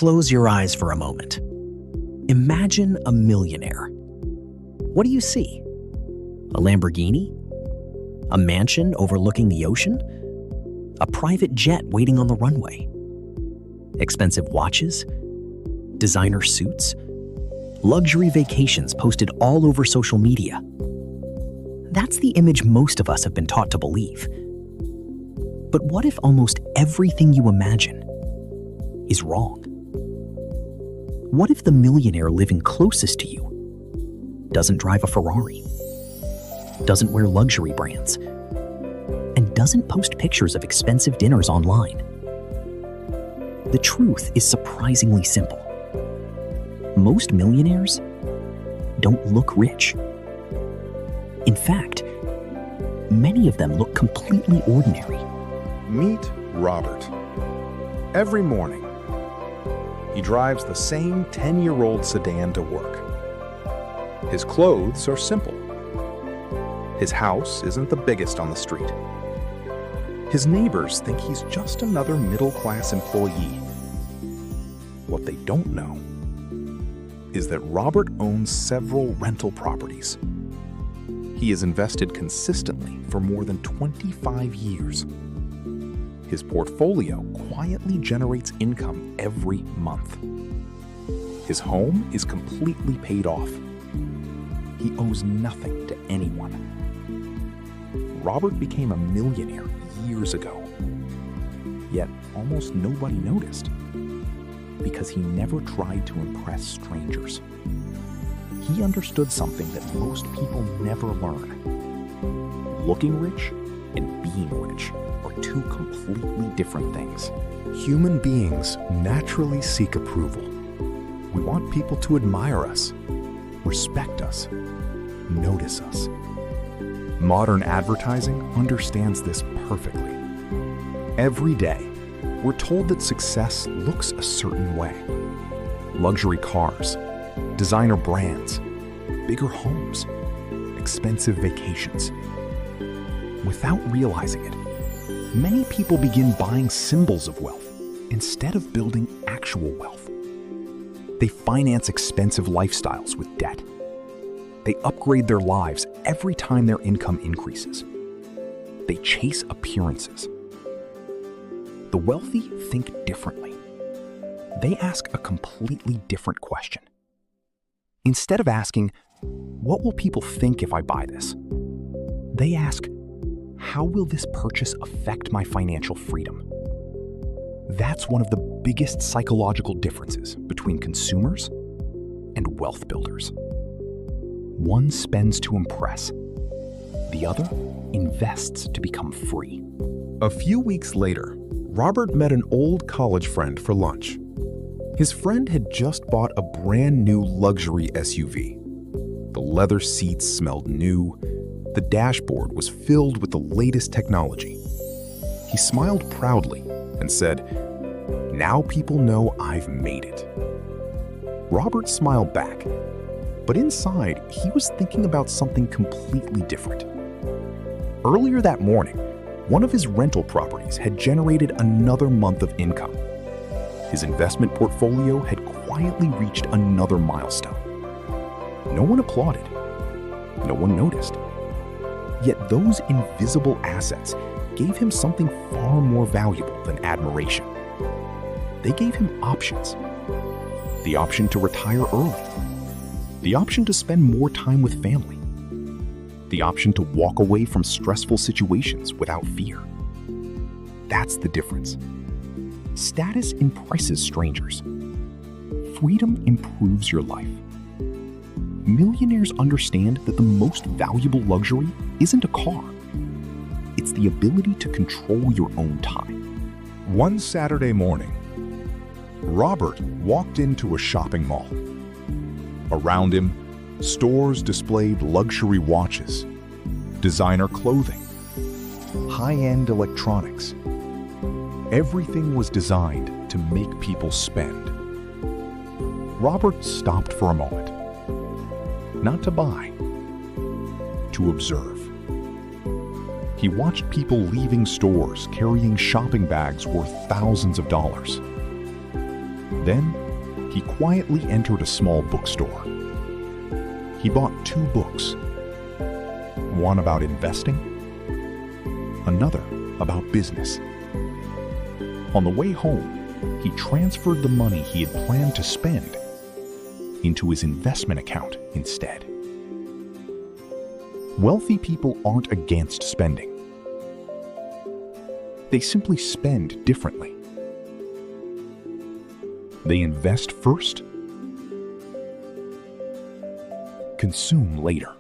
Close your eyes for a moment. Imagine a millionaire. What do you see? A Lamborghini? A mansion overlooking the ocean? A private jet waiting on the runway? Expensive watches? Designer suits? Luxury vacations posted all over social media? That's the image most of us have been taught to believe. But what if almost everything you imagine is wrong? What if the millionaire living closest to you doesn't drive a Ferrari, doesn't wear luxury brands, and doesn't post pictures of expensive dinners online? The truth is surprisingly simple. Most millionaires don't look rich. In fact, many of them look completely ordinary. Meet Robert. Every morning, he drives the same 10-year-old sedan to work. His clothes are simple. His house isn't the biggest on the street. His neighbors think he's just another middle-class employee. What they don't know is that Robert owns several rental properties. He has invested consistently for more than 25 years. His portfolio quietly generates income every month. His home is completely paid off. He owes nothing to anyone. Robert became a millionaire years ago, yet almost nobody noticed because he never tried to impress strangers. He understood something that most people never learn. Looking rich and being rich are two completely different things. Human beings naturally seek approval. We want people to admire us, respect us, notice us. Modern advertising understands this perfectly. Every day, we're told that success looks a certain way. Luxury cars, designer brands, bigger homes, expensive vacations. Without realizing it, many people begin buying symbols of wealth instead of building actual wealth. They finance expensive lifestyles with debt. They upgrade their lives every time their income increases. They chase appearances. The wealthy think differently. They ask a completely different question. Instead of asking, "What will people think if I buy this?" they ask, "How will this purchase affect my financial freedom?" That's one of the biggest psychological differences between consumers and wealth builders. One spends to impress. The other invests to become free. A few weeks later, Robert met an old college friend for lunch. His friend had just bought a brand new luxury SUV. The leather seats smelled new. The dashboard was filled with the latest technology. He smiled proudly and said, "Now people know I've made it." Robert smiled back, but inside he was thinking about something completely different. Earlier that morning, one of his rental properties had generated another month of income. His investment portfolio had quietly reached another milestone. No one applauded. No one noticed. Yet those invisible assets gave him something far more valuable than admiration. They gave him options. The option to retire early. The option to spend more time with family. The option to walk away from stressful situations without fear. That's the difference. Status impresses strangers. Freedom improves your life. Millionaires understand that the most valuable luxury isn't a car. It's the ability to control your own time. One Saturday morning, Robert walked into a shopping mall. Around him, stores displayed luxury watches, designer clothing, high-end electronics. Everything was designed to make people spend. Robert stopped for a moment. Not to buy, to observe. He watched people leaving stores carrying shopping bags worth thousands of dollars. Then, he quietly entered a small bookstore. He bought 2 books, one about investing, another about business. On the way home, he transferred the money he had planned to spend into his investment account instead. Wealthy people aren't against spending. They simply spend differently. They invest first, consume later.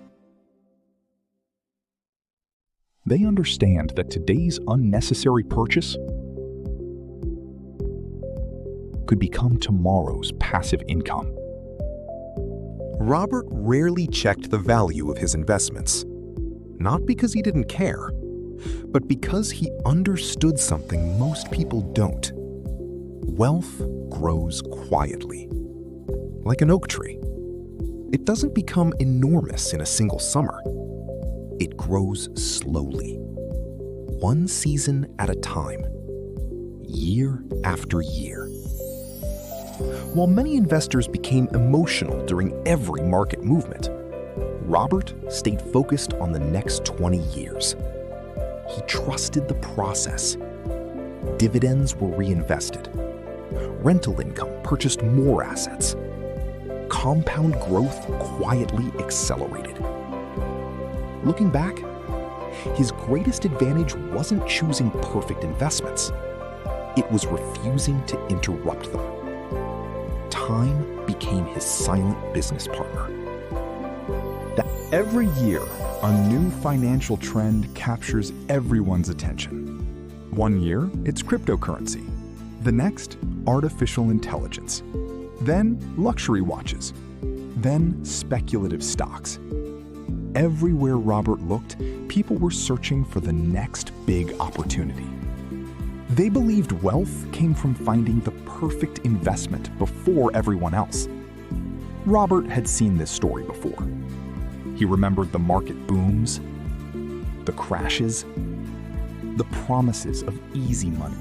They understand that today's unnecessary purchase could become tomorrow's passive income. Robert rarely checked the value of his investments, not because he didn't care, but because he understood something most people don't. Wealth grows quietly, like an oak tree. It doesn't become enormous in a single summer. It grows slowly, one season at a time, year after year. While many investors became emotional during every market movement, Robert stayed focused on the next 20 years. He trusted the process. Dividends were reinvested. Rental income purchased more assets. Compound growth quietly accelerated. Looking back, his greatest advantage wasn't choosing perfect investments. It was refusing to interrupt them. Time became his silent business partner. Every year, a new financial trend captures everyone's attention. One year, it's cryptocurrency. The next, artificial intelligence. Then, luxury watches. Then, speculative stocks. Everywhere Robert looked, people were searching for the next big opportunity. They believed wealth came from finding the perfect investment before everyone else. Robert had seen this story before. He remembered the market booms, the crashes, the promises of easy money.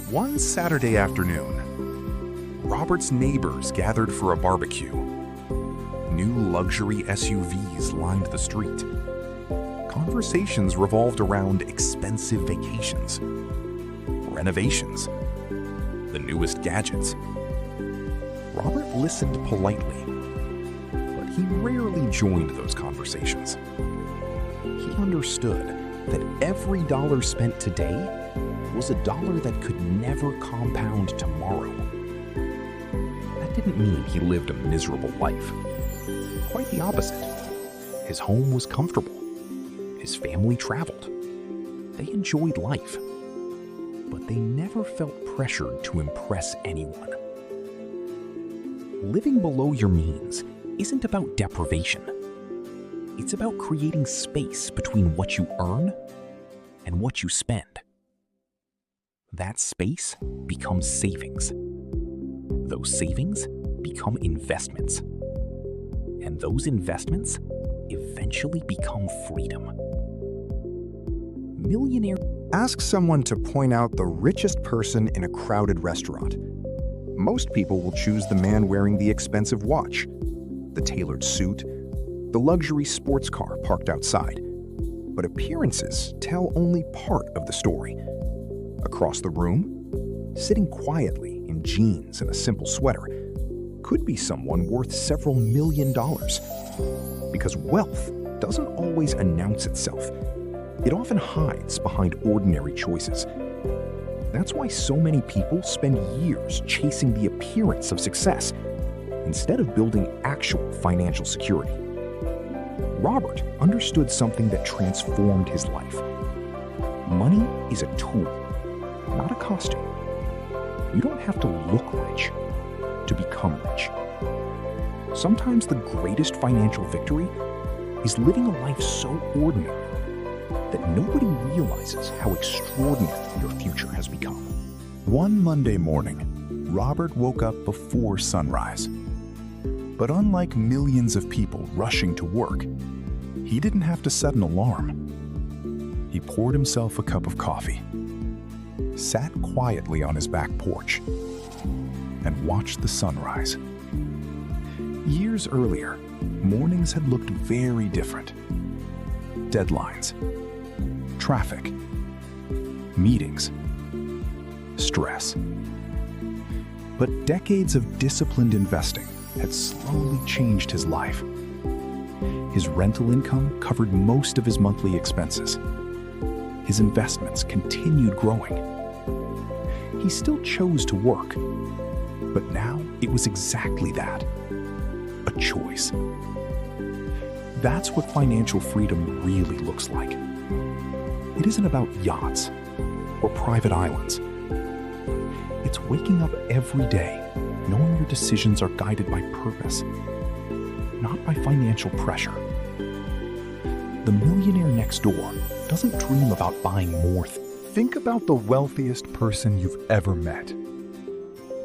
One Saturday afternoon, Robert's neighbors gathered for a barbecue. New luxury SUVs lined the street. Conversations revolved around expensive vacations, renovations, the newest gadgets. Robert listened politely, but he rarely joined those conversations. He understood that every dollar spent today was a dollar that could never compound tomorrow. That didn't mean he lived a miserable life. Quite the opposite. His home was comfortable. His family traveled. They enjoyed life. But they never felt pressured to impress anyone. Living below your means isn't about deprivation. It's about creating space between what you earn and what you spend. That space becomes savings. Those savings become investments. And those investments eventually become freedom. Millionaire. Ask someone to point out the richest person in a crowded restaurant. Most people will choose the man wearing the expensive watch, the tailored suit, the luxury sports car parked outside. But appearances tell only part of the story. Across the room, sitting quietly in jeans and a simple sweater, could be someone worth several $1 million. Because wealth doesn't always announce itself. It often hides behind ordinary choices. That's why so many people spend years chasing the appearance of success instead of building actual financial security. Robert understood something that transformed his life. Money is a tool, not a costume. You don't have to look rich to become rich. Sometimes the greatest financial victory is living a life so ordinary that nobody realizes how extraordinary your future has become. One Monday morning, Robert woke up before sunrise. But unlike millions of people rushing to work, he didn't have to set an alarm. He poured himself a cup of coffee, sat quietly on his back porch, and watched the sunrise. Years earlier, mornings had looked very different. Deadlines, traffic, meetings, stress. But decades of disciplined investing had slowly changed his life. His rental income covered most of his monthly expenses. His investments continued growing. He still chose to work, but now it was exactly that, a choice. That's what financial freedom really looks like. It isn't about yachts or private islands. It's waking up every day knowing your decisions are guided by purpose, not by financial pressure. The millionaire next door doesn't dream about buying more. Think about the wealthiest person you've ever met.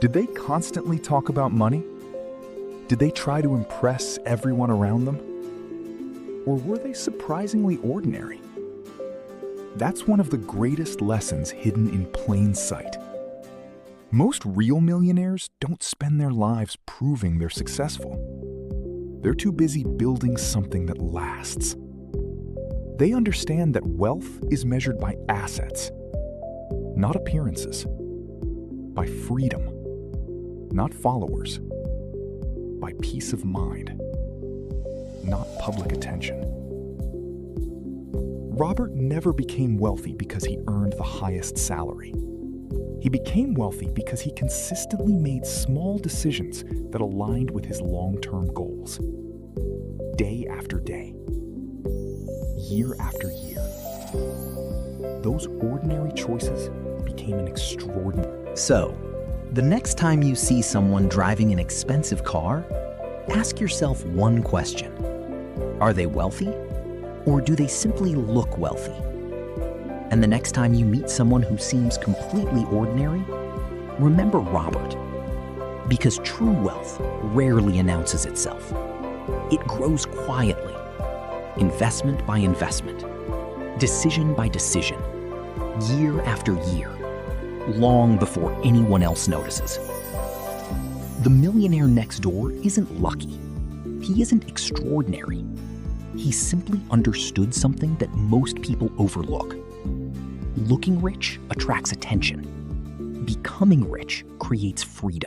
Did they constantly talk about money? Did they try to impress everyone around them? Or were they surprisingly ordinary? That's one of the greatest lessons hidden in plain sight. Most real millionaires don't spend their lives proving they're successful. They're too busy building something that lasts. They understand that wealth is measured by assets, not appearances, by freedom, not followers, by peace of mind, not public attention. Robert never became wealthy because he earned the highest salary. He became wealthy because he consistently made small decisions that aligned with his long-term goals. Day after day, year after year, those ordinary choices became an extraordinary. So, the next time you see someone driving an expensive car, ask yourself one question. Are they wealthy? Or do they simply look wealthy? And the next time you meet someone who seems completely ordinary, remember Robert. Because true wealth rarely announces itself. It grows quietly, investment by investment, decision by decision, year after year, long before anyone else notices. The millionaire next door isn't lucky. He isn't extraordinary. He simply understood something that most people overlook. Looking rich attracts attention. Becoming rich creates freedom.